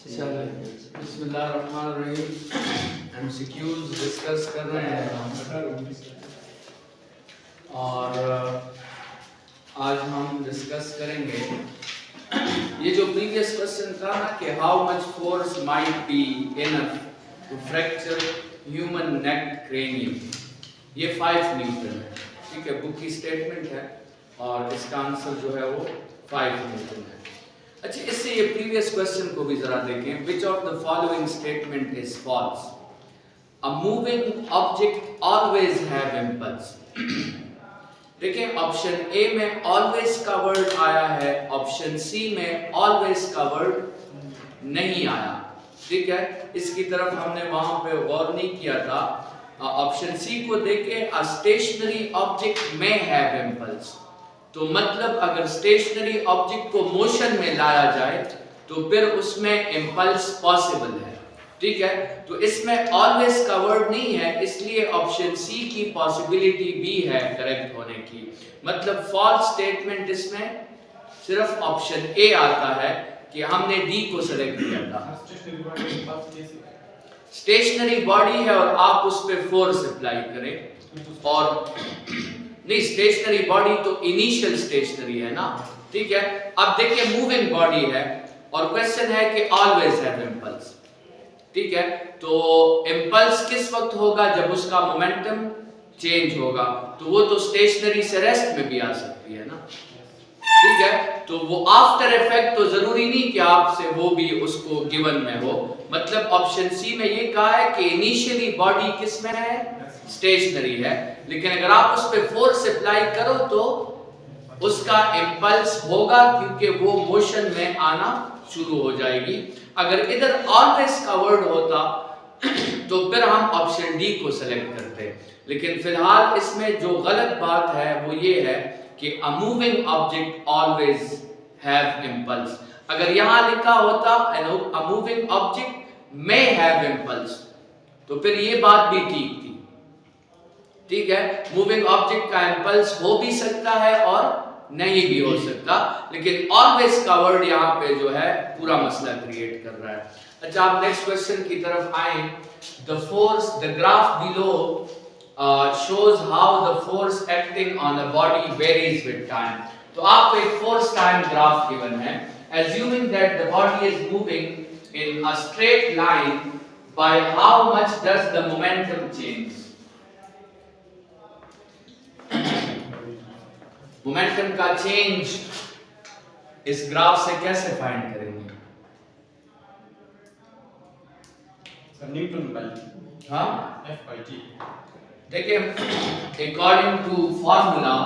बिस्मिल्लाहिर्रहमानिर्रहीम। MCQs discuss कर रहे हैं और आज हम डिस्कस करेंगे ये जो प्रीवियस क्वेश्चन था ना कि how much force might be enough to fracture human neck cranium, ये 5 न्यूटन है। ठीक है, बुक की स्टेटमेंट है और इसका आंसर जो है वो 5 न्यूटन है। अच्छा, इससे ये प्रीवियस क्वेश्चन को भी जरा देखें। Which of the following statement is false? A moving object always have impulse. देखिए, ऑप्शन ए में ऑलवेज का वर्ड आया है, ऑप्शन सी में ऑलवेज का वर्ड नहीं आया। ठीक है, इसकी तरफ हमने वहां पे गौर नहीं किया था। ऑप्शन सी को देखें, अ स्टेशनरी ऑब्जेक्ट में हैव इंपल्स, तो मतलब अगर स्टेशनरी ऑब्जेक्ट को मोशन में लाया जाए तो फिर उसमें इंपल्स पॉसिबल है। ठीक है, तो इसमें ऑलवेज का वर्ड नहीं है, इसलिए ऑप्शन सी की पॉसिबिलिटी भी है करेक्ट होने की। मतलब फॉल्स स्टेटमेंट इसमें सिर्फ ऑप्शन ए आता है कि हमने डी को सेलेक्ट किया था। स्टेशनरी बॉडी है और आप उस पर फोर्स अप्लाई करें, और नहीं, स्टेशनरी बॉडी तो इनिशियल स्टेशनरी है ना। ठीक है, अब देखिए मूविंग बॉडी है और क्वेश्चन है कि ऑलवेज हैव इंपल्स। ठीक है, तो इंपल्स किस वक्त होगा? जब उसका मोमेंटम चेंज होगा, तो वो तो स्टेशनरी से रेस्ट में भी आ सकती है ना। ठीक है, तो वो आफ्टर इफेक्ट तो जरूरी नहीं कि आपसे वो भी उसको गिवन में हो। मतलब ऑप्शन सी में ये कहा है कि इनिशियली बॉडी किस में है? स्टेशनरी है, लेकिन अगर आप उस पे फोर्स अप्लाई करो तो उसका इंपल्स होगा, क्योंकि वो मोशन में आना शुरू हो जाएगी। अगर इधर ऑलवेज का वर्ड होता तो फिर हम ऑप्शन डी को सेलेक्ट करते, लेकिन फिलहाल इसमें जो गलत बात है वो ये है कि अ moving object always have impulse. अगर यहां लिखा होता अ moving object may have impulse तो फिर ये बात भी ठीक थी। ठीक है, मूविंग ऑब्जेक्ट का इंपल्स हो भी सकता है और नहीं भी हो सकता, लेकिन ऑलवेज का वर्ड यहाँ पे जो है पूरा मसला क्रिएट कर रहा है। अच्छा, आप नेक्स्ट क्वेश्चन की तरफ आए। The force, the graph below shows how the force acting on a body varies with time. तो आपको एक फोर्स टाइम ग्राफ गिवन है। Assuming that the body is moving in a straight line, by how much does the momentum change? Momentum का change इस graph से कैसे find करेंगे? Newton by हाँ, F by T। देखिए, अकॉर्डिंग टू फॉर्मूला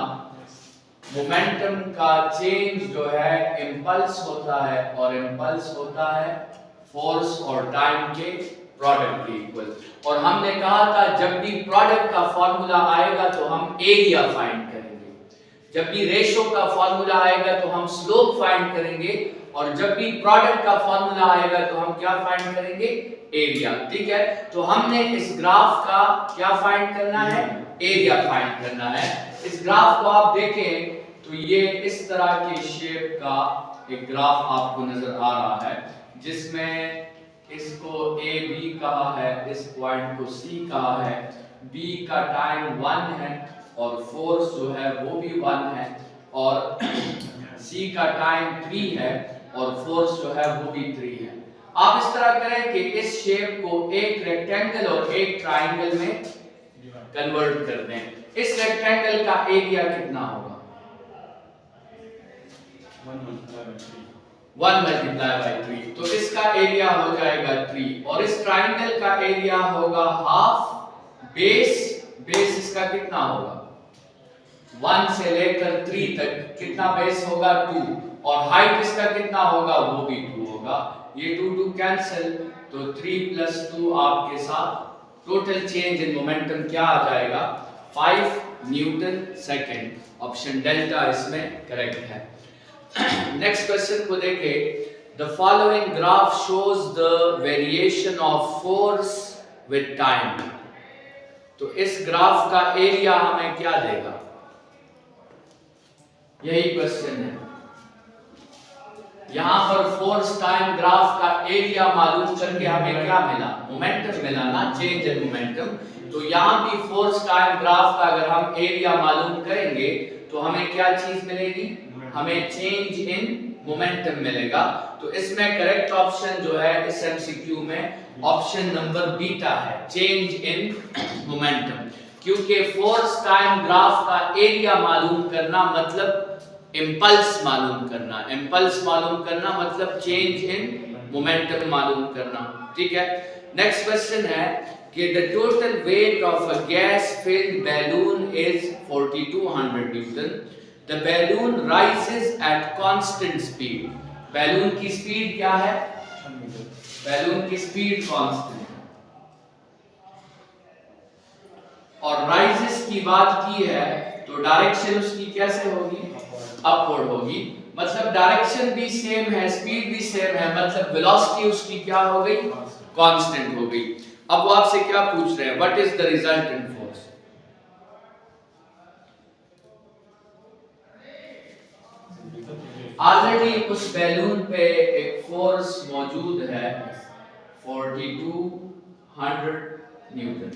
मोमेंटम का change जो है इंपल्स होता है, और इंपल्स होता है फोर्स और टाइम के प्रोडक्ट के इक्वल। और हमने कहा था जब भी प्रोडक्ट का फॉर्मूला आएगा तो हम एरिया फाइंड करेंगे, जब भी रेशो का फॉर्मूला आएगा तो हम स्लोप फाइंड करेंगे, और जब भी प्रोडक्ट का फॉर्मूला आएगा तो हम क्या फाइंड करेंगे? एरिया। ठीक है, तो हमने इस ग्राफ का क्या फाइंड करना है? एरिया फाइंड करना है। इस ग्राफ को आप देखें तो ये इस तरह के शेप का एक ग्राफ आपको नजर आ रहा है, जिसमें इसको ए बी कहा है, इस पॉइंट को सी कहा है, बी का टाइम 1 है और फोर्स जो है वो भी 1 है, और सी का टाइम 3 है और फोर्स जो है वो भी 3 है। आप इस तरह करें कि इस शेप को एक रेक्टेंगल और एक ट्राइंगल में कन्वर्ट कर दें। इस रेक्टेंगल का एरिया कितना होगा? 1 मल्टीप्लाई बाई 3, तो इसका एरिया हो जाएगा 3, और इस ट्राइंगल का एरिया होगा हाफ बेस। बेस इसका कितना होगा? 1 से लेकर 3 तक कितना बेस होगा? 2, और हाइट इसका कितना होगा? वो भी 2 होगा। ये 2 कैंसिल, तो 3 + 2 आपके साथ टोटल चेंज इन मोमेंटम क्या आ जाएगा? 5 न्यूटन सेकंड। ऑप्शन डेल्टा इसमें करेक्ट है। नेक्स्ट क्वेश्चन को देखें। The following graph shows the variation of force with time. तो इस ग्राफ का एरिया हमें क्या देगा? यही क्वेश्चन है। यहाँ पर फोर्स टाइम ग्राफ का एरिया मालूम करके हमें क्या मिला? मोमेंटम मिला ना, चेंज इन मोमेंटम। तो यहाँ भी फोर्स टाइम ग्राफ का अगर हम एरिया मालूम करेंगे तो हमें क्या चीज मिलेगी? हमें चेंज इन मोमेंटम मिलेगा। तो इसमें करेक्ट ऑप्शन जो है इस एमसीक्यू में ऑप्शन नंबर बीटा है, चेंज इन मोमेंटम। क्योंकि फोर्स टाइम ग्राफ का एरिया मालूम करना मतलब इम्पल्स मालूम करना, इम्पल्स मालूम करना मतलब चेंज इन मोमेंटम मालूम करना। ठीक है, नेक्स्ट क्वेश्चन है कि the total weight of a gas filled balloon is 4200 Newton. The balloon rises at constant speed. Balloon की स्पीड क्या है? बैलून की स्पीड कांस्टेंट। और राइजेस की बात की है तो डायरेक्शन उसकी कैसे होगी? अपवर्ड होगी। मतलब डायरेक्शन भी सेम है, स्पीड भी सेम है, मतलब वेलोसिटी उसकी क्या हो गई? कांस्टेंट हो गई। अब वो आपसे क्या पूछ रहे हैं? What is the resultant force? Already उस बैलून पे एक फोर्स मौजूद है 4200 न्यूटन,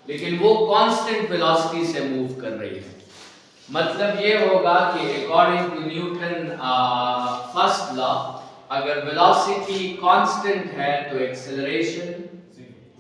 लेकिन वो कांस्टेंट वेलोसिटी से मूव कर रही है। मतलब ये होगा कि according to Newton first law, अगर वेलोसिटी कांस्टेंट है तो एक्सेलरेशन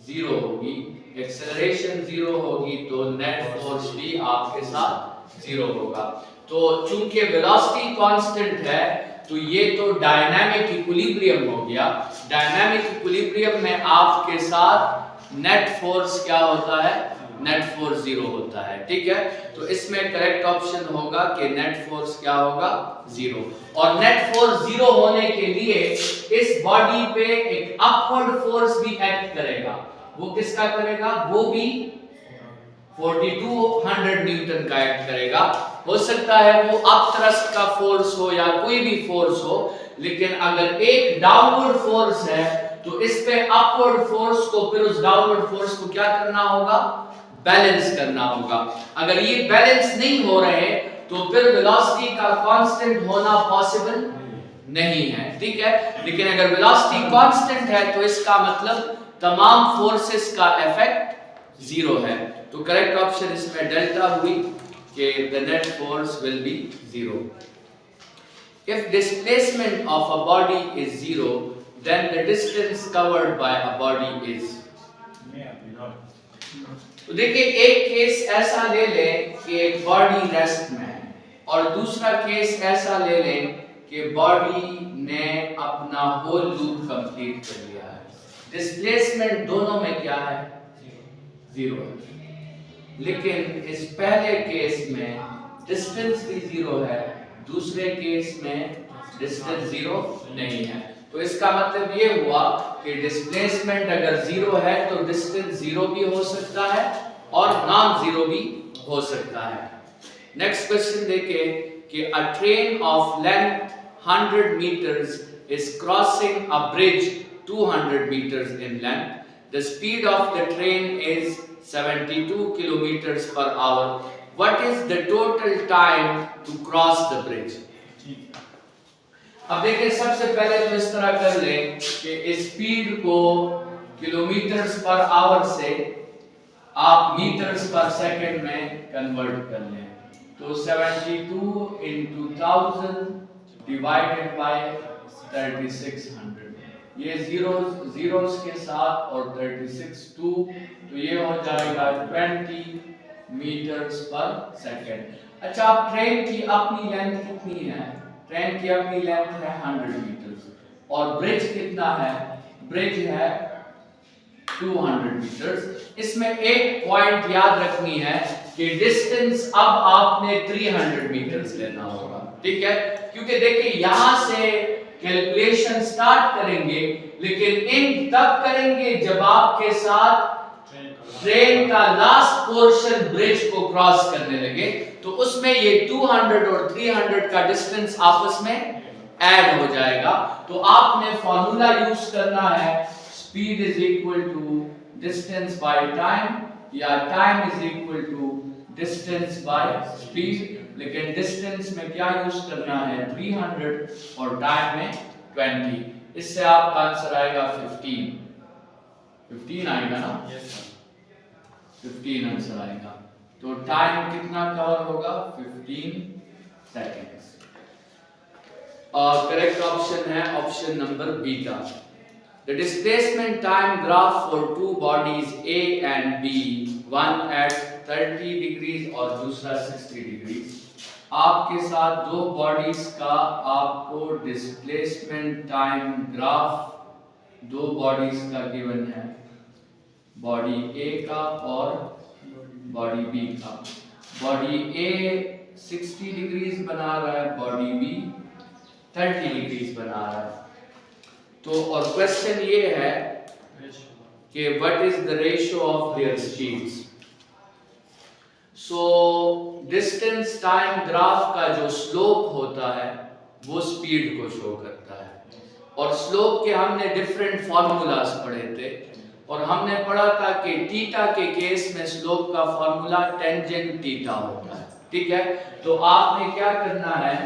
जीरो होगी, एक्सेलरेशन जीरो होगी तो नेट फोर्स भी आपके साथ जीरो होगा। तो चूंकि वेलोसिटी कांस्टेंट है तो ये तो डायनामिक इक्विलिब्रियम हो गया। डायनामिक इक्विलिब्रियम में आपके साथ नेट फोर्स क्या होता है? नेट फोर्स जीरो होता है। ठीक है, तो इसमें करेक्ट ऑप्शन होगा कि नेट फोर्स क्या होगा? जीरो। और नेट फोर्स जीरो होने के लिए इस बॉडी पे एक अपवर्ड फोर्स भी एक्ट करेगा। वो किसका करेगा? वो भी 4200 न्यूटन का एक्ट करेगा। हो सकता है वो अप थ्रस्ट का फोर्स हो या कोई भी फोर्स हो, लेकिन अगर एक डाउनवर्ड फोर्स है तो इस पे अपवर्ड फोर्स को, फिर उस डाउनवर्ड फोर्स को क्या करना होगा? बैलेंस करना होगा। अगर ये बैलेंस नहीं हो रहे तो फिर वेलोसिटी का कांस्टेंट होना पॉसिबल नहीं है। ठीक है, लेकिन अगर वेलोसिटी कांस्टेंट है तो इसका मतलब तमाम फोर्सेस का इफेक्ट जीरो है। तो करेक्ट ऑप्शन इसमें डेल्टा हुई कि the net force will be zero. If displacement of a body is zero, then the distance covered by a body is। तो देखिए, एक केस ऐसा ले लें कि एक बॉडी रेस्ट में है, और दूसरा केस ऐसा ले लें कि बॉडी ने अपना होल लूप कंप्लीट कर लिया है। डिस्प्लेसमेंट दोनों में क्या है? जीरो है। लेकिन इस पहले केस में डिस्टेंस भी जीरो है, दूसरे केस में डिस्टेंस जीरो नहीं है। तो इसका मतलब ये हुआ कि डिस्प्लेसमेंट अगर जीरो है तो डिस्टेंस जीरो भी हो सकता है और नॉन जीरो भी हो सकता है। नेक्स्ट क्वेश्चन देखें कि अ train of length 100 meters is crossing a bridge 200 meters in length. The speed of the train is 72 kilometers per hour. What is the total time to cross the bridge? अब देखिए, सबसे पहले तो इस तरह कर लें कि स्पीड को किलोमीटर्स पर आवर से आप मीटर्स पर सेकंड में कन्वर्ट कर लें। तो 72 into 1000 डिवाइडेड बाय 3600, ये जीरोस के साथ और 36 2, तो ये हो जाएगा 20 मीटर्स पर सेकंड। अच्छा, आप ट्रेन की अपनी लेंथ कितनी है? ट्रेन की अपनी लेंथ है 100 मीटर्स, और ब्रिज कितना है? ब्रिज है 200 मीटर्स। इसमें एक पॉइंट याद रखनी है कि डिस्टेंस अब आपने 300 मीटर्स लेना होगा। ठीक है, क्योंकि देखिए यहां से कैलकुलेशन स्टार्ट करेंगे, लेकिन इन तब करेंगे जब आपके साथ ट्रेन का लास्ट पोर्शन ब्रिज को क्रॉस करने लगे, तो उसमें ये 200 और 300 का डिस्टेंस आपस में ऐड हो जाएगा। तो आपने फॉर्मूला यूज करना है, speed is equal to distance by time, या time is equal to distance by speed. लेकिन डिस्टेंस में क्या यूज करना है 300 और टाइम में 20। इससे आपका आंसर आएगा 15 आएगा ना, Yes, sir. 15 आंसर आएगा। तो टाइम कितना कवर होगा 15 सेकेंड्स। और करेक्ट ऑप्शन है ऑप्शन नंबर बी का। The displacement time graph for two bodies A and B, one at 30 degrees और दूसरा 60 degrees। आपके साथ दो बॉडीज का आपको डिस्प्लेसमेंट टाइम ग्राफ दो बॉडीज का गिवन है, बॉडी A का और बॉडी B का। बॉडी A 60 डिग्रीज बना रहा है, बॉडी B 30 डिग्रीज बना रहा है। तो और क्वेश्चन ये है कि what is the ratio of their speeds. So distance time graph का जो स्लोप होता है वो स्पीड को शो करता है। और स्लोप के हमने डिफरेंट फार्मूलाज पढ़े थे और हमने पढ़ा था कि थीटा के केस में स्लोप का फार्मूला टेंजेंट थीटा होता है, ठीक है। तो आपने क्या करना है,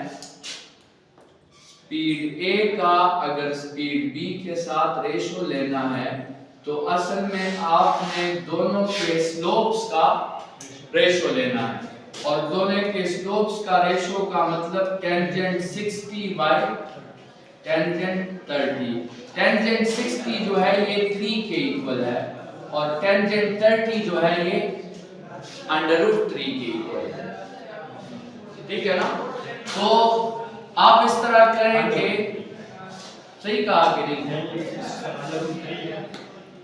स्पीड A का अगर स्पीड B के साथ रेशो लेना है तो असल में आपने दोनों के स्लोप्स का रेशो लेना है। और दोनों के स्लोप्स का रेशो का मतलब टेंजेंट 60 बाय टेंजेंट 30। टेंजेंट 60 जो है ये 3 के इक्वल है और टेंजेंट 30 जो है ये √3 के इक्वल है, ठीक है ना। तो आप इस तरह करेंगे, सही कहा कि नहीं,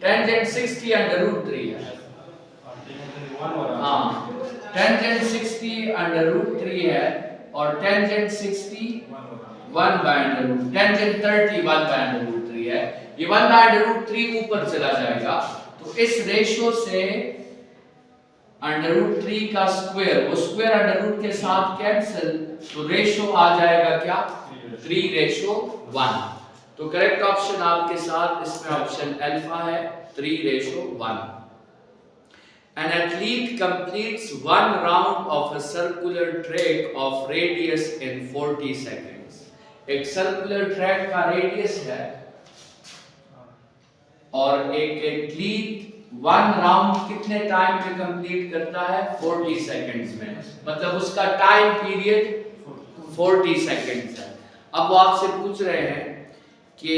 टेंजेंट 60 √3 है, हाँ टेंजेंट 60 √3 है और टेंजेंट 60 1/√, टेंजेंट 30 1/√3 है। ये 1/√3 ऊपर चला जाएगा तो इस रेशो से √3 का स्क्वायर, वो स्क्वायर √ के साथ कैंसिल, तो रेशो आ जाएगा क्या 3:1। तो करेक्ट ऑप्शन आपके साथ इसमें ऑप्शन अल्फा है 3:1। An athlete completes one round of a circular track of radius in 40 seconds। एक सर्कुलर ट्रैक का रेडियस है और एक एथलीट वन राउंड कितने टाइम में कंप्लीट करता है 40 सेकंड्स में, मतलब उसका टाइम पीरियड 40 सेकंड्स है। अब वो आपसे पूछ रहे हैं कि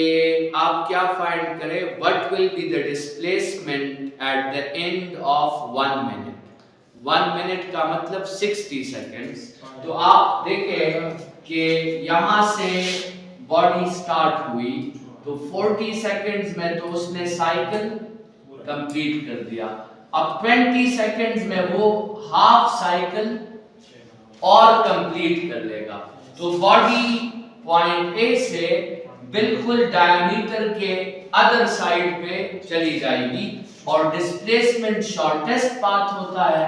आप क्या फाइंड करें, what will be the displacement at the end of 1 minute. 1 minute का मतलब 60 सेकंड्स। तो आप देखें कि यहां से बॉडी स्टार्ट हुई तो 40 सेकंड्स में तो उसने साइकिल कंप्लीट कर दिया। अब 20 सेकंड्स में वो हाफ साइकिल और कंप्लीट कर लेगा। तो बॉडी पॉइंट ए से बिल्कुल डायमीटर के अदर साइड पे चली जाएगी और डिस्प्लेसमेंट शॉर्टेस्ट पाथ होता है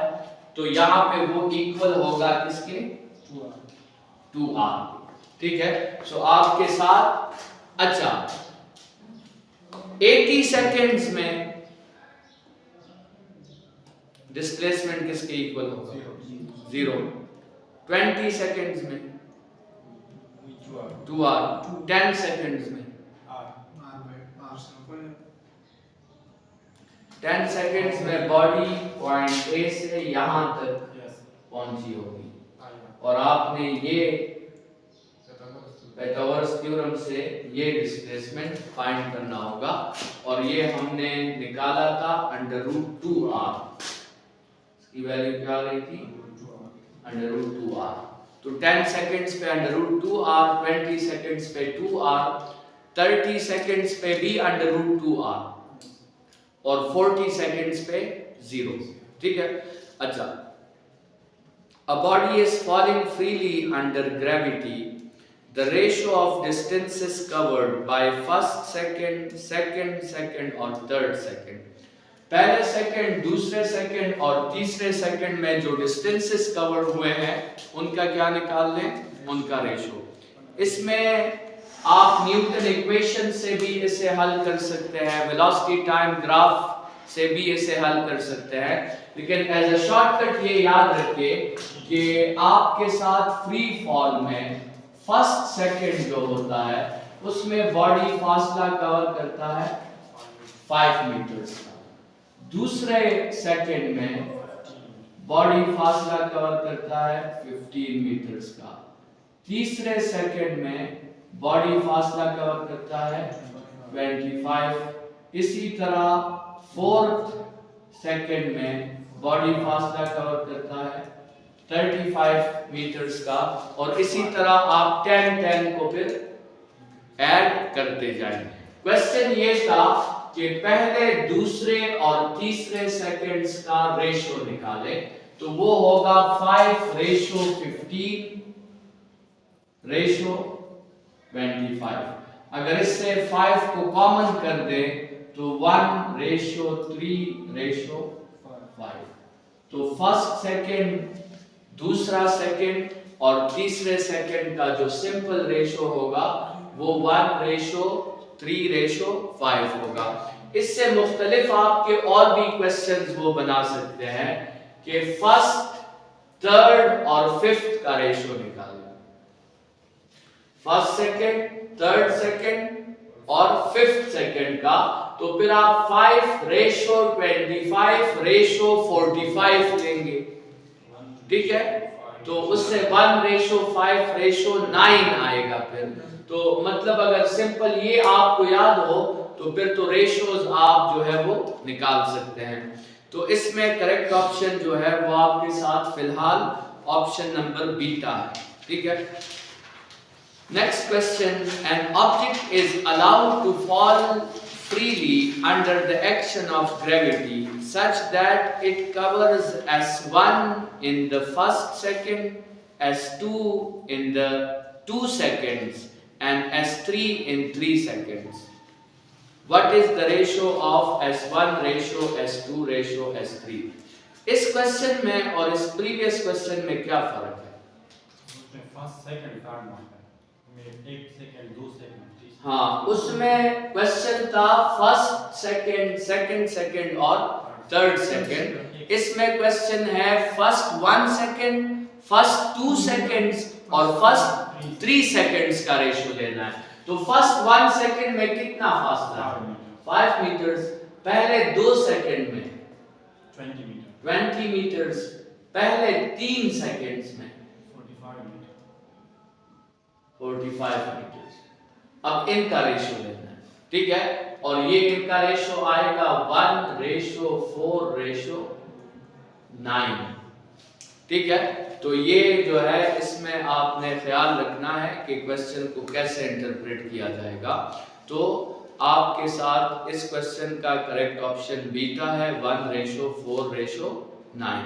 तो यहां पे वो इक्वल होगा किसके 2r, ठीक है। सो आपके साथ अच्छा 80 सेकंड्स में डिस्प्लेसमेंट किसके इक्वल होगा 0। 20 सेकंड्स में 2r, 10 सेकंड्स में 10 सेकंड्स में बॉडी पॉइंट ए से यहां तक पहुंची होगी। और आपने ये पाइथागोरस थ्योरम से ये डिस्प्लेसमेंट फाइंड करना होगा और ये हमने निकाला था √2r, इसकी वैल्यू क्या आ रही थी √2r। तो 10 सेकंड्स पे √2r, 20 सेकंड्स पे 2r, 30 सेकंड्स पे भी √2r और 40 सेकंड्स पे 0, ठीक है। अच्छा, a body is falling freely under gravity, the ratio of distances covered by first second, second और third second, पहले सेकंड, दूसरे सेकंड और तीसरे सेकंड में जो डिस्टेंसेस कवर हुए हैं उनका क्या निकाल लें, उनका रेशो। इसमें आप न्यूटन इक्वेशन से भी इसे हल कर सकते हैं। वेलोसिटी टाइम ग्राफ से भी इसे हल कर सकते हैं, लेकिन एज अ शॉर्टकट ये याद रखिए कि आपके साथ फ्री फॉल में फर्स्ट सेकंड जो होता है उसमें बॉडी फासला कवर करता है 5 मीटर्स का, दूसरे सेकंड में बॉडी फासला कवर करता है 15 मीटर्स का, तीसरे सेकंड में बॉडी फासला कवर करता है 25, इसी तरह फोर्थ सेकंड में बॉडी फासला कवर करता है 35 मीटर्स का, और इसी तरह आप 10 को फिर ऐड करते जाएंगे। क्वेश्चन ये था कि पहले, दूसरे और तीसरे सेकंड्स का रेशो निकाले, तो वो होगा 5:15 रेशो 25। अगर इससे 5 को कॉमन कर दे तो 1:3:5। तो फर्स्ट सेकंड, दूसरा सेकंड और तीसरे सेकंड का जो सिंपल रेशो होगा वो 1:3:5 होगा। इससे मुख्तलिफ आपके और भी क्वेश्चंस वो बना सकते हैं कि फर्स्ट, थर्ड और फिफ्थ का रेशो निकालो, फर्स्ट सेकंड, थर्ड सेकंड और फिफ्थ सेकंड का, तो फिर आप 5:25:45 लेंगे, ठीक है। तो उससे 1:5:9 आएगा फिर। तो मतलब अगर सिंपल ये आपको याद हो तो फिर तो रेशोज आप जो है वो निकाल सकते हैं। तो इसमें करेक्ट ऑप्शन जो है वो आपके साथ फिलहाल ऑप्शन नंबर बीटा है, ठीक है। Next question, an object is allowed to fall freely under the action of gravity such that it covers S1 in the first second, S2 in the 2 seconds and S3 in 3 seconds. What is the ratio of S1 ratio S2 ratio S3? इस question में और इस previous question में क्या फर्क है? First second third में 1 second 2 second. हाँ, उसमें क्वेश्चन था फर्स्ट सेकंड, सेकंड सेकंड और थर्ड सेकंड। इसमें क्वेश्चन है फर्स्ट 1 सेकंड, फर्स्ट 2 सेकंड्स और फर्स्ट 3 सेकंड्स का रेशियो लेना है। तो फर्स्ट 1 सेकंड में कितना फासला है? 5 मीटर्स। पहले 2 सेकंड में 20 मीटर्स। पहले 3 सेकंड्स में 45 मीटर्स। अब इनका रेशियो लेना है, ठीक है। और ये इनका रेशियो आएगा 1:4:9, ठीक है। तो ये जो है इसमें आपने ख्याल रखना है कि क्वेश्चन को कैसे इंटरप्रेट किया जाएगा। तो आपके साथ इस क्वेश्चन का करेक्ट ऑप्शन बीटा है 1:4:9।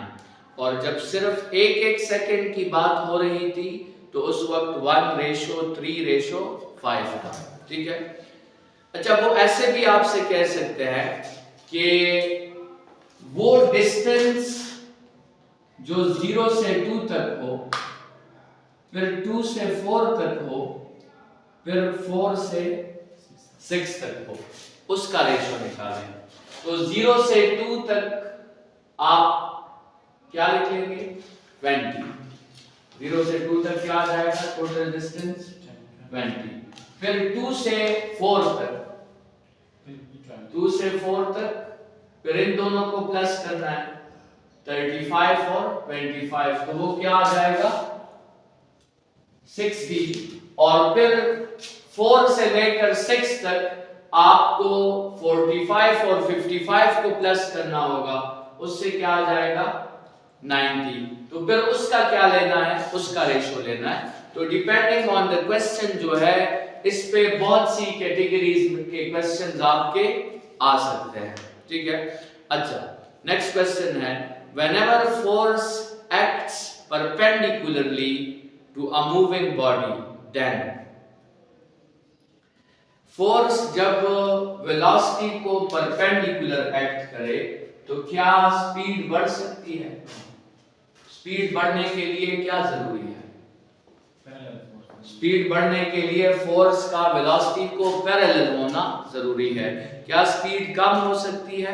और जब सिर्फ एक सेकंड की बात हो रही थी तो उस वक्त 1:3:5 था, ठीक है। अच्छा, वो ऐसे भी आपसे कह सकते हैं कि वो डिस्टेंस जो 0 से 2 तक हो, फिर 2 से 4 तक हो, फिर 4 से 6 तक हो, उसका रेशो निकालें। तो 0 से 2 तक आप क्या लिखेंगे? 20। 0 से 2 तक क्या आ जाएगा टोटल डिस्टेंस? 20। फिर 2 से 4 तक, 2 से 4 तक, फिर इन दोनों को प्लस करना है, 35 और 25, तो वो क्या आ जाएगा? 60। और फिर 4 से लेकर 6 तक आपको 45 और 55 को प्लस करना होगा, उससे क्या आ जाएगा? 90। तो फिर उसका क्या लेना है? उसका रेशो लेना है। तो डिपेंडिंग ऑन द क्वेश्चन जो है, इस पे बहुत सी कैटेगरीज के क्वेश्चंस आपके आ सकते हैं, ठीक है। अच्छा, नेक्स्ट क्वेश्चन है, whenever force acts perpendicularly to a moving body, then force जब वेलोसिटी को परपेंडिकुलर एक्ट करे तो क्या स्पीड बढ़ सकती है? स्पीड बढ़ने के लिए क्या जरूरी है? स्पीड बढ़ने के लिए फोर्स का वेलोसिटी को पैरेलल होना जरूरी है। क्या स्पीड कम हो सकती है?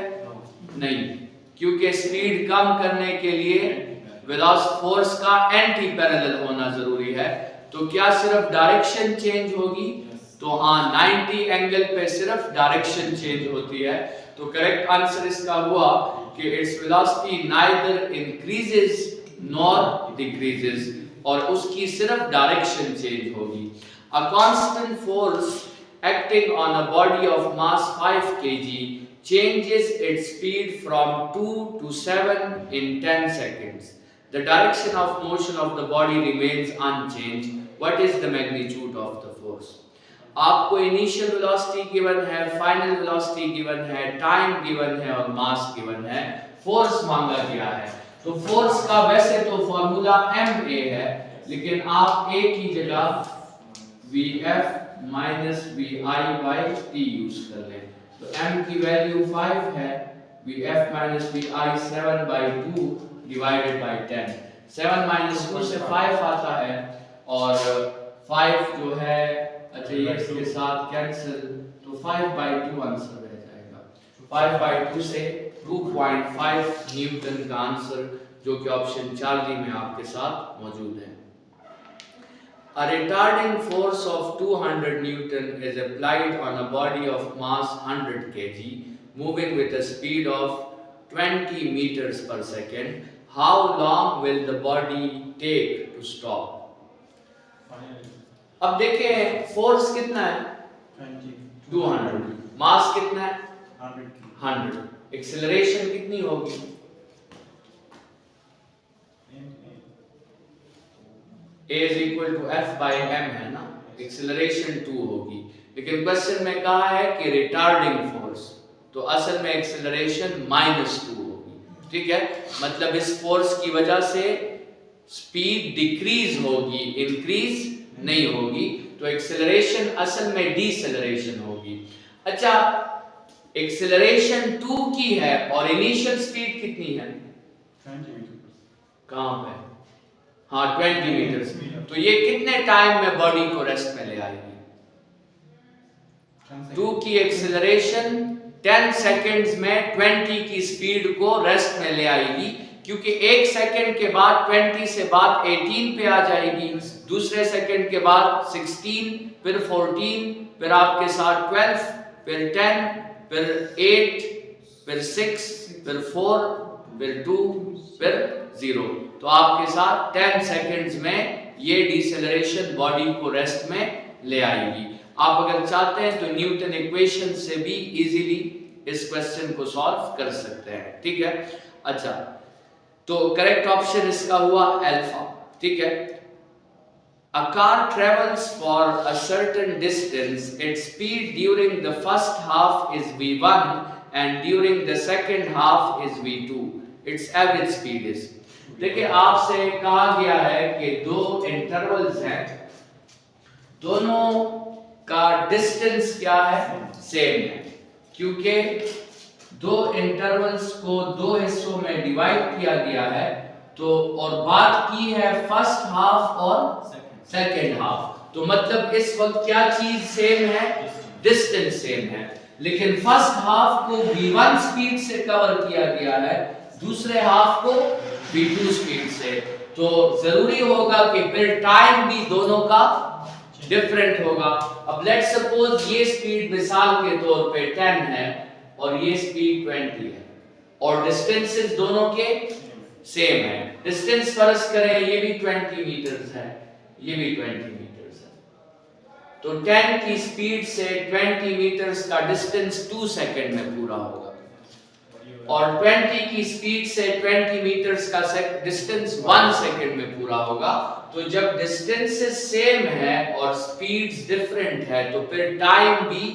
नहीं, क्योंकि स्पीड कम करने के लिए फोर्स का एंटी पैरेलल होना जरूरी है। तो क्या सिर्फ डायरेक्शन चेंज होगी? तो हाँ, 90 एंगल पे सिर्फ डायरेक्शन चेंज होती है। तो करेक्ट आंसर इसका हुआ कि its velocity neither increases nor decreases, और उसकी सिर्फ डायरेक्शन चेंज होगी। A constant force acting on a body of mass 5 kg changes its speed from 2 to 7 in 10 seconds. The direction of motion of the body remains unchanged. What is the magnitude of the force? आपको initial velocity given है, final velocity given है, time given है और mass given है, force मांगा गया है। तो फोर्स का वैसे तो फॉर्मूला ma है, लेकिन आप a की जगह Vf minus vi by t use कर लें। तो m की वैल्यू 5 है, Vf minus vi 7 by 2 divided by 10। 7 minus 2 से 5 आता है, और 5 जो है, अच्छा ये इसके साथ कैंसिल, तो 5 बाई 2 आंसर रह जाएगा। 5 बाई 2 से 2.5 न्यूटन का आंसर, जो कि ऑप्शन 4 में आपके साथ मौजूद है। A retarding force of 200 Newton is applied on a body of mass 100 kg moving with a speed of 20 meters per second. How long will the body take to stop? अब देखें force कितना है? 200। मास कितना है? 100। एक्सेलरेशन कितनी होगी? A is equal to F by m है ना, एक्सेलरेशन 2 होगी। लेकिन क्वेश्चन में कहा है कि रिटार्डिंग फोर्स, तो असल में एक्सेलरेशन -2 होगी। ठीक है, मतलब इस फोर्स की वजह से स्पीड डिक्रीज होगी, इंक्रीज नहीं होगी। तो एक्सेलरेशन असल में डीसेलरेशन होगी। अच्छा, एक्सेलरेशन 2 की है और इनिशियल स्पीड कितनी है? 20 मीटर। कहां पे? हाँ, 20 मीटर। तो ये कितने टाइम में बॉडी को रेस्ट में ले आएगी? 2 की एक्सेलरेशन 10 सेकंड्स में 20 की स्पीड को रेस्ट में ले आएगी, क्योंकि 1 सेकंड के बाद 20 से बात 18 पे आ जाएगी, दूसरे सेकंड के बाद 16, फिर 14, फिर आपके साथ 12, फिर 10, फिर 8, फिर 6, फिर 4, फिर 2, फिर 0। तो आपके साथ 10 सेकंड्स में ये डिसेलरेशन बॉडी को रेस्ट में ले आएगी। आप अगर चाहते हैं तो न्यूटन इक्वेशन से भी इजीली इस क्वेश्चन को सॉल्व कर सकते हैं। ठीक है, अच्छा, तो करेक्ट ऑप्शन इसका हुआ अल्फा। ठीक है, a car travels for a certain distance, its speed during the first half is v1 and during the second half is v2, its average speed is। देखिए, आपसे कहा गया है कि 2 इंटरवल्स हैं, दोनों का डिस्टेंस क्या है? सेम है, क्योंकि 2 इंटरवल्स को 2 हिस्सों में डिवाइड किया गया है। तो और बात की है फर्स्ट हाफ और सेकेंड हाफ, तो मतलब इस वक्त क्या चीज सेम है? डिस्टेंस सेम है। लेकिन फर्स्ट हाफ को v1 स्पीड से कवर किया गया है, दूसरे हाफ को v2 स्पीड से। तो जरूरी होगा कि फिर टाइम भी दोनों का डिफरेंट होगा। अब लेट्स सपोज ये स्पीड मिसाल के तौर पे 10 है और ये स्पीड 20 है, और डिस्टेंसेस दोनों के सेम है। डिस्टेंस फर्ज करें, ये भी 20 मीटर्स है, ये भी 20 मीटर्स है। तो 10 की स्पीड से 20 मीटर्स का डिस्टेंस 2 सेकंड में पूरा होगा, और 20 की स्पीड से 20 मीटर्स का डिस्टेंस 1 सेकंड में पूरा होगा। तो जब डिस्टेंसेस सेम है और स्पीड्स डिफरेंट है, तो फिर टाइम भी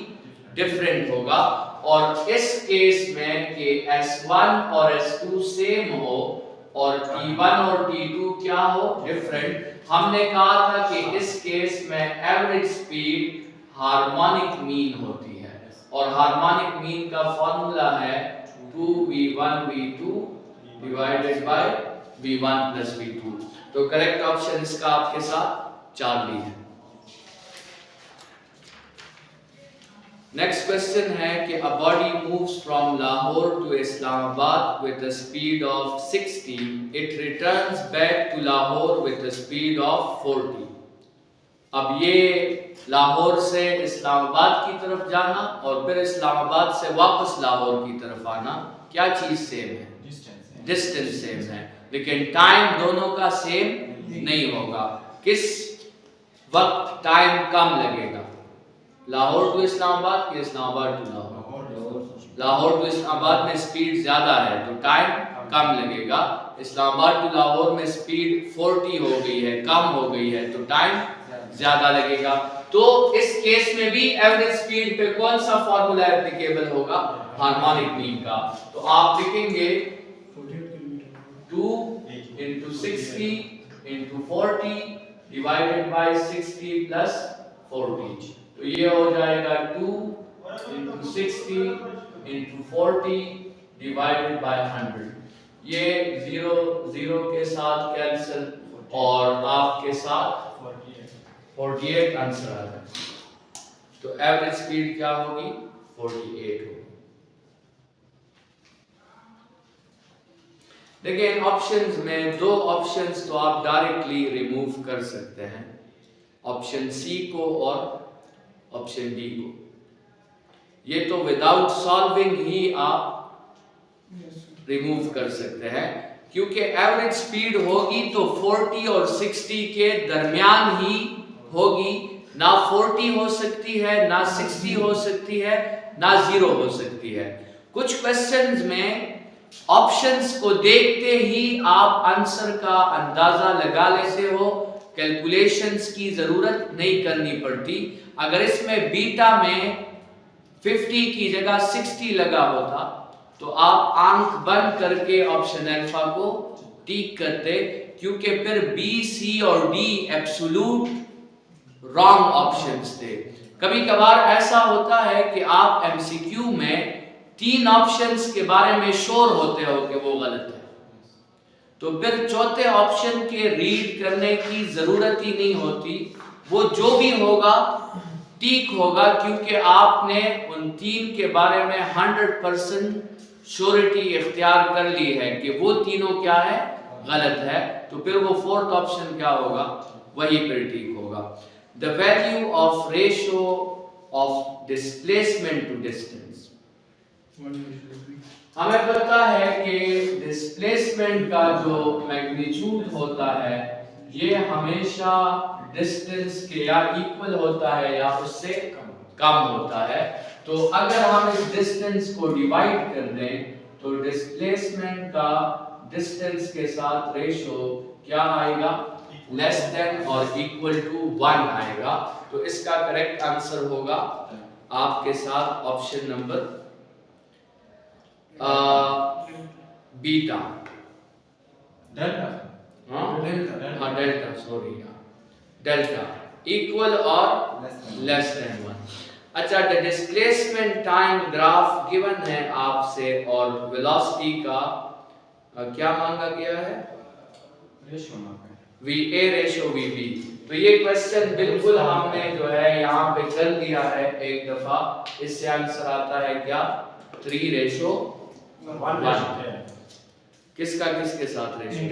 डिफरेंट होगा। और इस केस में कि S1 और S2 सेम हो और T1 और T2 क्या हो? डिफरेंट। हमने कहा था कि इस केस में एवरेज स्पीड हार्मोनिक मीन होती है, और हार्मोनिक मीन का फॉर्मूला है 2v1 v2 divided by v1 plus v2। तो करेक्ट ऑप्शन इसका आपके साथ चार्ली है। नेक्स्ट क्वेश्चन है कि a body moves from Lahore to Islamabad with a speed of 60, it returns back to Lahore with a speed of 40। अब ये लाहौर से इस्लामाबाद की तरफ जाना और फिर इस्लामाबाद से वापस लाहौर की तरफ आना, क्या चीज सेम है? डिस्टेंस सेम है, लेकिन टाइम दोनों का सेम नहीं होगा। किस वक्त टाइम कम लगेगा? लाहौर टू इस्लामाबाद कि इस्लामाबाद टू लाहौर? लाहौर टू इस्लामाबाद में स्पीड ज्यादा है तो टाइम कम लगेगा। इस्लामाबाद टू लाहौर में स्पीड 40 हो गई है, कम हो गई है, तो टाइम ज्यादा लगेगा। तो इस केस में भी एवरेज स्पीड पे कौन सा फॉर्मूला एप्लीकेबल होगा? हार्मोनिक मीन का। तो आप लिखेंगे 2 into 60 into 40 divided by 60 plus 40। तो ये हो जाएगा 2 into 60 into 40 divided by 100। ये 0 के साथ कैंसिल और आपके साथ 48 आंसर आ रहा है। तो एवरेज स्पीड क्या होगी? 48 होगी। देखिए ऑप्शंस में दो ऑप्शंस तो आप डायरेक्टली रिमूव कर सकते हैं, ऑप्शन सी को और ऑप्शन डी को। ये तो विदाउट सॉल्विंग ही आप रिमूव कर सकते हैं, क्योंकि एवरेज स्पीड होगी तो 40 और 60 के दरमियान ही होगी। ना 40 हो सकती है, ना 60 हो सकती है, ना 0 हो सकती है। कुछ क्वेश्चंस में ऑप्शंस को देखते ही आप आंसर का अंदाजा लगा लेते हो, कैलकुलेशंस की जरूरत नहीं करनी पड़ती। अगर इसमें बीटा में 50 की जगह 60 लगा होता तो आप आंख बंद करके ऑप्शन अल्फा को टिक करते, क्योंकि फिर बी, सी और डी एब्सोल्यूट रॉन्ग ऑप्शंस थे। कभी कभार ऐसा होता है कि आप एमसीक्यू में 3 ऑप्शंस के बारे में श्योर होते हो कि वो गलत है, तो फिर चौथे ऑप्शन के रीड करने की जरूरत ही नहीं होती। वो जो भी होगा ठीक होगा, क्योंकि आपने उन 3 के बारे में 100% श्योरिटी इख्तियार कर ली है कि वो तीनों क्या है? गलत है। तो फिर वो फोर्थ ऑप्शन क्या होगा? वही फिर ठीक होगा। The value of ratio of displacement to distance. हमें पता है कि डिस्प्लेसमेंट का जो मैग्नीट्यूड होता है ये हमेशा डिस्टेंस के या इक्वल होता है या उससे कम होता है। तो अगर हम इस डिस्टेंस को डिवाइड कर दें तो डिस्प्लेसमेंट का डिस्टेंस के साथ रेशियो क्या आएगा? लेस देन और इक्वल टू 1 आएगा। तो इसका करेक्ट आंसर होगा आपके साथ option number beta, delta, sorry, delta equal और लेस देन 1। अच्छा, the displacement time graph given है आपसे और वेलोसिटी का क्या मांगा गया है? रेशियो मांगा है, VA रेशियो VB। तो ये क्वेश्चन बिल्कुल हमने जो है यहाँ पे कर दिया है एक दफा। इससे आंसर आता है क्या? 3:1। किसका किसके साथ रेशियो?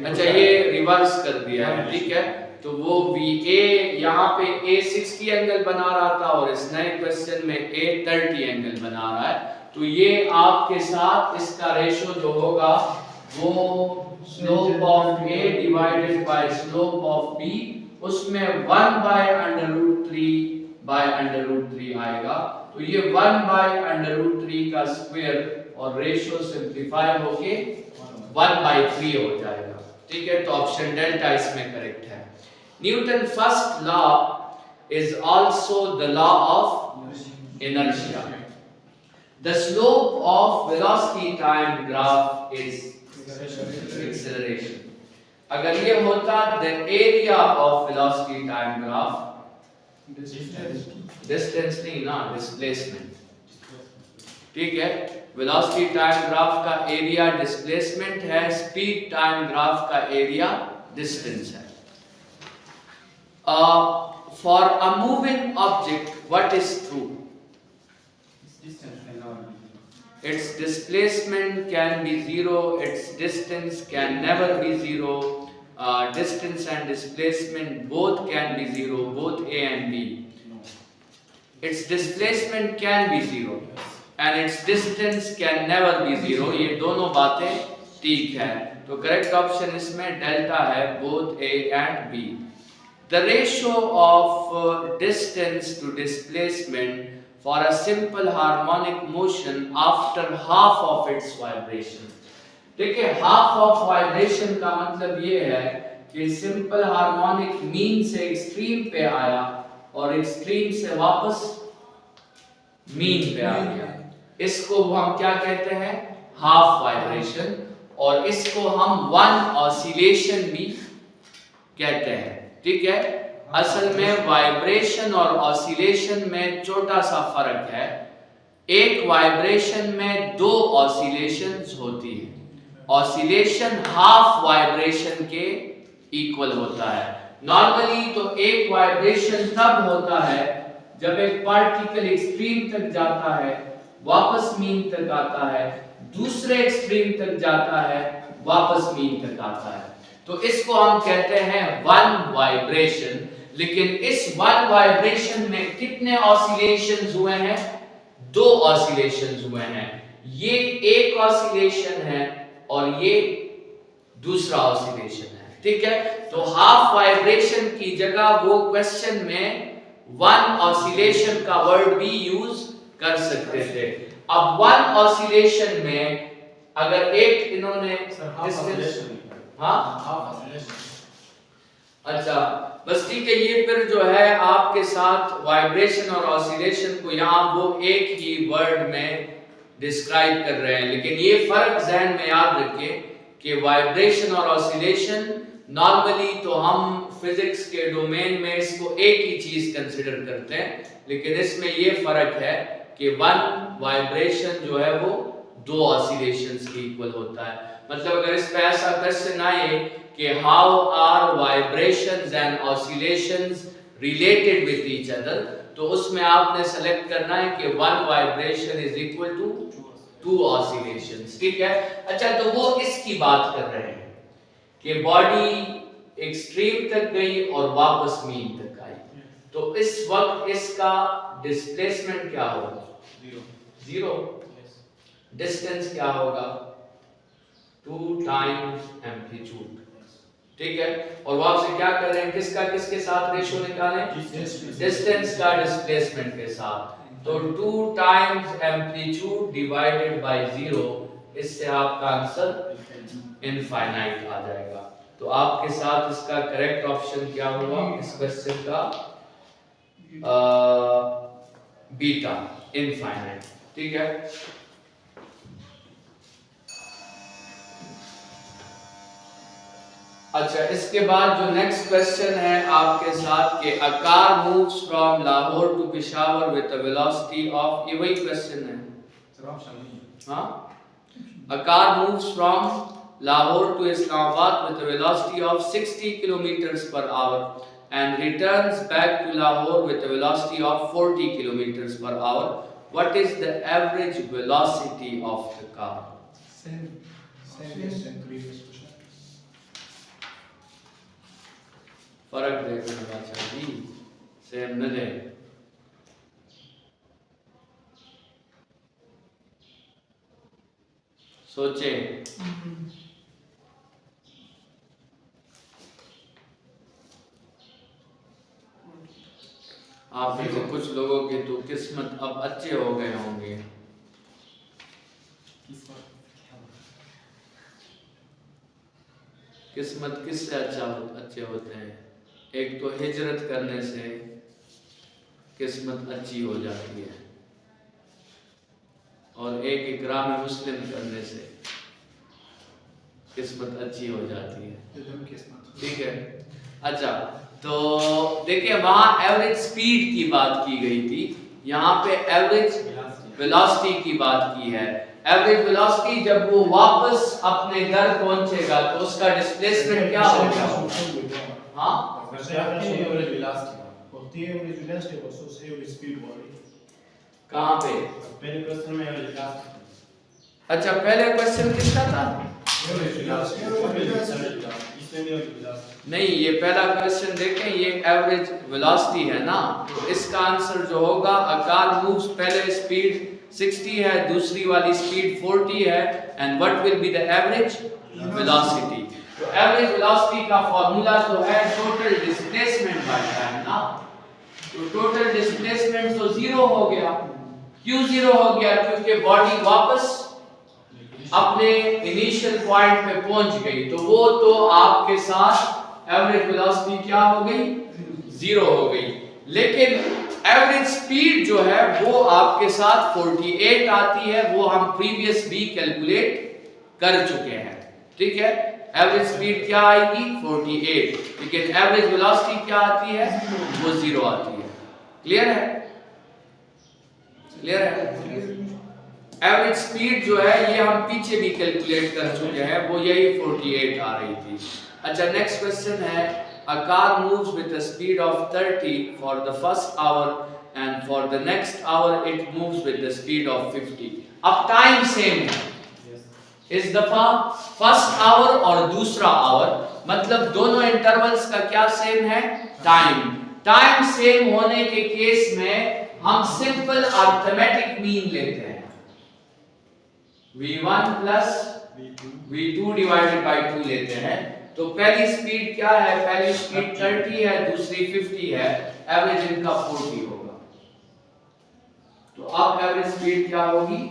अच्छा, ये रिवर्स कर दिया है, ठीक है। तो वो VA यहाँ पे A 60 एंगल बना रहा था और इस नए क्वेश्चन में A 30 एंगल बना रहा है। तो ये आपके साथ इसका रेशियो जो होगा वो slope of A divided by slope of B, उसमें 1/√3/√3 आएगा। तो ये 1/√3 का स्क्वायर और रेशियो सिंप्लीफाई होके 1/3 हो जाएगा, ठीक है। तो ऑप्शन डेल्टा इसमें करेक्ट है। Newton first law is also the law of inertia. The slope of velocity time graph is acceleration. अगर ये होता the area of velocity time graph, distance नहीं ना, डिस्प्लेसमेंट, ठीक है। वेलोसिटी टाइम ग्राफ का एरिया डिस्प्लेसमेंट है, स्पीड टाइम ग्राफ का एरिया डिस्टेंस है। For a moving object what is true? Distance can never be zero. Its displacement can be zero, its distance can never be zero. Distance and displacement both can be zero, both A and B. No. Its displacement can be zero and its distance can never be zero. ये दोनों बातें ठीक है, तो correct option इसमें delta है, both A and B. The ratio of distance to displacement for a simple harmonic motion after half of its vibration. देखिए, half of vibration का मतलब ये है कि सिंपल हार्मोनिक मीन से एक्सट्रीम पे आया और एक्सट्रीम से वापस मीन पे आ गया। इसको हम क्या कहते हैं? हाफ वाइब्रेशन, और इसको हम वन ऑसिलेशन भी कहते हैं। ठीक है, असल में वाइब्रेशन और ऑसिलेशन में छोटा सा फर्क है। एक वाइब्रेशन में दो ऑसिलेशंस होती है। ऑसिलेशन हाफ वाइब्रेशन के इक्वल होता है। नॉर्मली तो एक वाइब्रेशन तब होता है जब एक पार्टिकल एक्सट्रीम तक जाता है, वापस मीन तक आता है, दूसरे एक्सट्रीम तक जाता है, वापस मीन तक आता है, तो इसको हम कहते हैं वन वाइब्रेशन। लेकिन इस वन वाइब्रेशन में कितने ऑसिलेशंस हुए हैं? दो ऑसिलेशंस हुए हैं। ये एक ऑसिलेशन है और ये दूसरा ऑसिलेशन है। ठीक है, तो हाफ वाइब्रेशन की जगह वो क्वेश्चन में वन ऑसिलेशन का वर्ड भी यूज कर सकते थे। अब वन ऑसिलेशन में अगर एक इन्होंने अच्छा, बस ठीक है, ये फिर जो है आपके साथ वाइब्रेशन और ऑसिलेशन को यहाँ वो एक ही वर्ड में डिस्क्राइब कर रहे हैं, लेकिन ये फर्क ज़हन में याद रखें कि वाइब्रेशन और ऑसिलेशन नॉर्मली तो हम फिजिक्स के डोमेन में इसको एक ही चीज कंसिडर करते हैं, लेकिन इसमें ये फर्क है कि वन वाइब्रेशन जो है वो दो ऑसिलेशंस के इक्वल होता है। मतलब अगर इस पे ऐसा क्वेश्चन आए कि how are vibrations and oscillations related with each other, तो उसमें आपने सेलेक्ट करना है कि one vibration is equal to two oscillations. ठीक है, अच्छा, तो वो इसकी बात कर रहे हैं कि बॉडी एक्सट्रीम तक गई और वापस मीन तक आई, तो इस वक्त इसका डिस्प्लेसमेंट क्या होगा? जीरो। डिस्टेंस क्या होगा? 2 टाइम्स एम्पलीट्यूड। ठीक है, और वो आपसे क्या कर रहे हैं? किसका किसके साथ रेशियो निकालें? डिस्टेंस का डिस्प्लेसमेंट के साथ। तो 2 टाइम्स एम्पलीट्यूड डिवाइडेड बाय 0, इससे आपका आंसर इनफाइनाइट आ जाएगा। तो आपके साथ इसका करेक्ट ऑप्शन क्या होगा इस क्वेश्चन का? Beta, infinite. ठीक है, अच्छा, इसके बाद जो नेक्स्ट क्वेश्चन है आपके साथ कि a car moves from Lahore to Peshawar with a velocity of, ये वही क्वेश्चन है। हाँ, a car moves from Lahore to Islamabad with a velocity of 60 kilometres per hour and returns back to Lahore with a velocity of 40 kilometers per hour. What is the average velocity of the car? Same as the previous question. फर्क देखने वाला जी, same न दे। सोचे आप में से कुछ लोगों की तो किस्मत अब अच्छे हो गए होंगे। किस्मत किससे अच्छे होते हैं? एक तो हिजरत करने से किस्मत अच्छी हो जाती है, और एक इकराम मुस्लिम करने से किस्मत अच्छी हो जाती है। ठीक है, अच्छा, तो देखिए वहां एवरेज स्पीड की बात की गई थी, यहाँ पे एवरेज वेलोसिटी की बात की है। एवरेज वेलोसिटी जब वो वापस अपने घर पहुंचेगा तो उसका डिस्प्लेसमेंट क्या होगा? हाँ, कहाँ पे? पहले क्वेश्चन में एवरेज क्लास अच्छा, पहले क्वेश्चन किसका था? इसमें भी एवरेज क्लास नहीं, ये पहला क्वेश्चन देखें, ये एवरेज वेलोसिटी है ना, तो इसका आंसर जो होगा, अ कार मूव्स, पहले स्पीड 60 है, दूसरी वाली स्पीड 40 है, and what will be the average velocity? तो एवरेज वेलोसिटी का फॉर्मूला तो है टोटल डिस्प्लेसमेंट बाय टाइम ना, तो टोटल डिस्प्लेसमेंट तो जीरो हो गया। क्यों जीरो हो गया? क्योंकि बॉडी वापस अपने इनिशियल पॉइंट पे पहुंच गई, तो वो तो आपके साथ एवरेज वेलोसिटी क्या हो गई? जीरो हो गई। लेकिन एवरेज स्पीड जो है वो आपके साथ 48 आती है, वो हम प्रीवियस भी कैलकुलेट कर चुके हैं, ठीक है। एवरेज स्पीड क्या आएगी? 48, लेकिन एवरेज वेलोसिटी क्या आती है? वो जीरो आती है। क्लियर है? क्लियर है? एवरेज स्पीड जो है ये हम पीछे भी कैलकुलेट कर चुके हैं, वो यही 48 आ रही थी। अच्छा, नेक्स्ट क्वेश्चन है, a car moves with a speed of 30 for the first hour and for the next hour it moves with the speed of 50. अब टाइम सेम है, इस दफा फर्स्ट आवर और दूसरा आवर, मतलब दोनों इंटरवल्स का क्या सेम है? टाइम। टाइम सेम होने के केस में हम सिंपल अरिथमेटिक मीन लेते हैं, v1 plus v2 divided by 2 लेते हैं। तो पहली स्पीड क्या है? पहली स्पीड 30 है, दूसरी 50 है, एवरेज इनका 40 होगा। तो अब एवरेज स्पीड क्या होगी?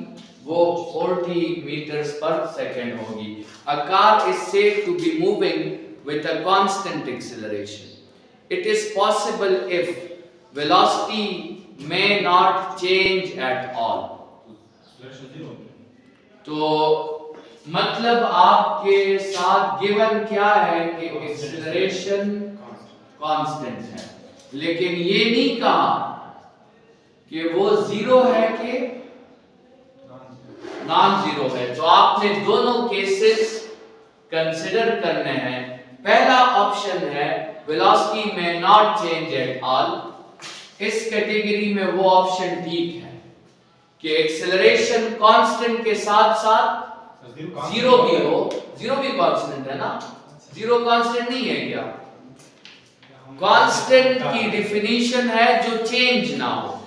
वो 40 मीटर्स पर सेकंड होगी। A car is said to be moving with a constant acceleration. It is possible if velocity may not change at all. तो मतलब आपके साथ गिवन क्या है कि एक्सेलरेशन कांस्टेंट है, लेकिन ये नहीं कहा कि वो जीरो है कि नॉन जीरो है। तो आपने दोनों केसेस कंसिडर करने हैं। पहला ऑप्शन है वेलोसिटी में नॉट चेंज एट ऑल, इस कैटेगरी में वो ऑप्शन ठीक है कि एक्सेलरेशन कांस्टेंट के साथ साथ जीरो भी हो। जीरो भी कांस्टेंट है ना, जीरो कांस्टेंट नहीं है क्या? कांस्टेंट की डिफिनीशन है जो चेंज ना हो।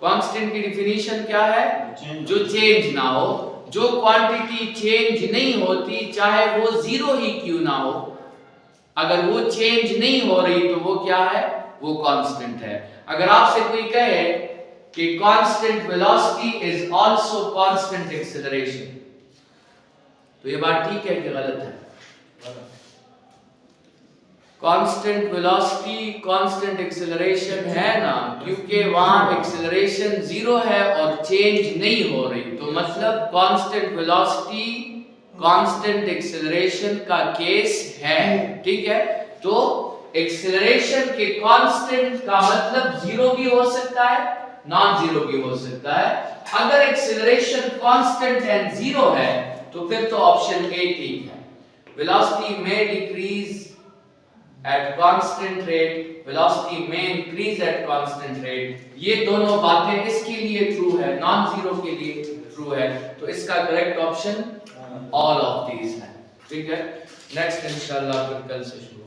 कांस्टेंट की डिफिनीशन क्या है? जो चेंज ना हो। जो क्वांटिटी चेंज नहीं होती, चाहे वो जीरो ही क्यों ना हो, अगर वो चेंज नहीं हो रही तो वो क्या है? वो कांस्टेंट है। अगर आपसे कोई कहे कि constant velocity is also constant acceleration, तो ये बात ठीक है कि गलत है? कांस्टेंट वेलोसिटी कांस्टेंट एक्सेलरेशन है ना, क्योंकि वहां एक्सेलरेशन जीरो है और चेंज नहीं हो रही, तो मतलब कांस्टेंट वेलोसिटी कांस्टेंट एक्सेलरेशन का केस है, ठीक है। तो एक्सेलरेशन के कांस्टेंट का मतलब जीरो भी हो सकता है, नॉन जीरो भी हो सकता है। अगर एक्सेलरेशन कांस्टेंट एंड जीरो है तो फिर तो ऑप्शन ए ठीक है। वेलोसिटी में decrease at constant rate, velocity may increase at constant rate, ये दोनों बातें इसके लिए ट्रू है, नॉन जीरो के लिए ट्रू है। तो इसका correct option all of these है, ठीक है। नेक्स्ट इंशाल्लाह फिर कल से शुरू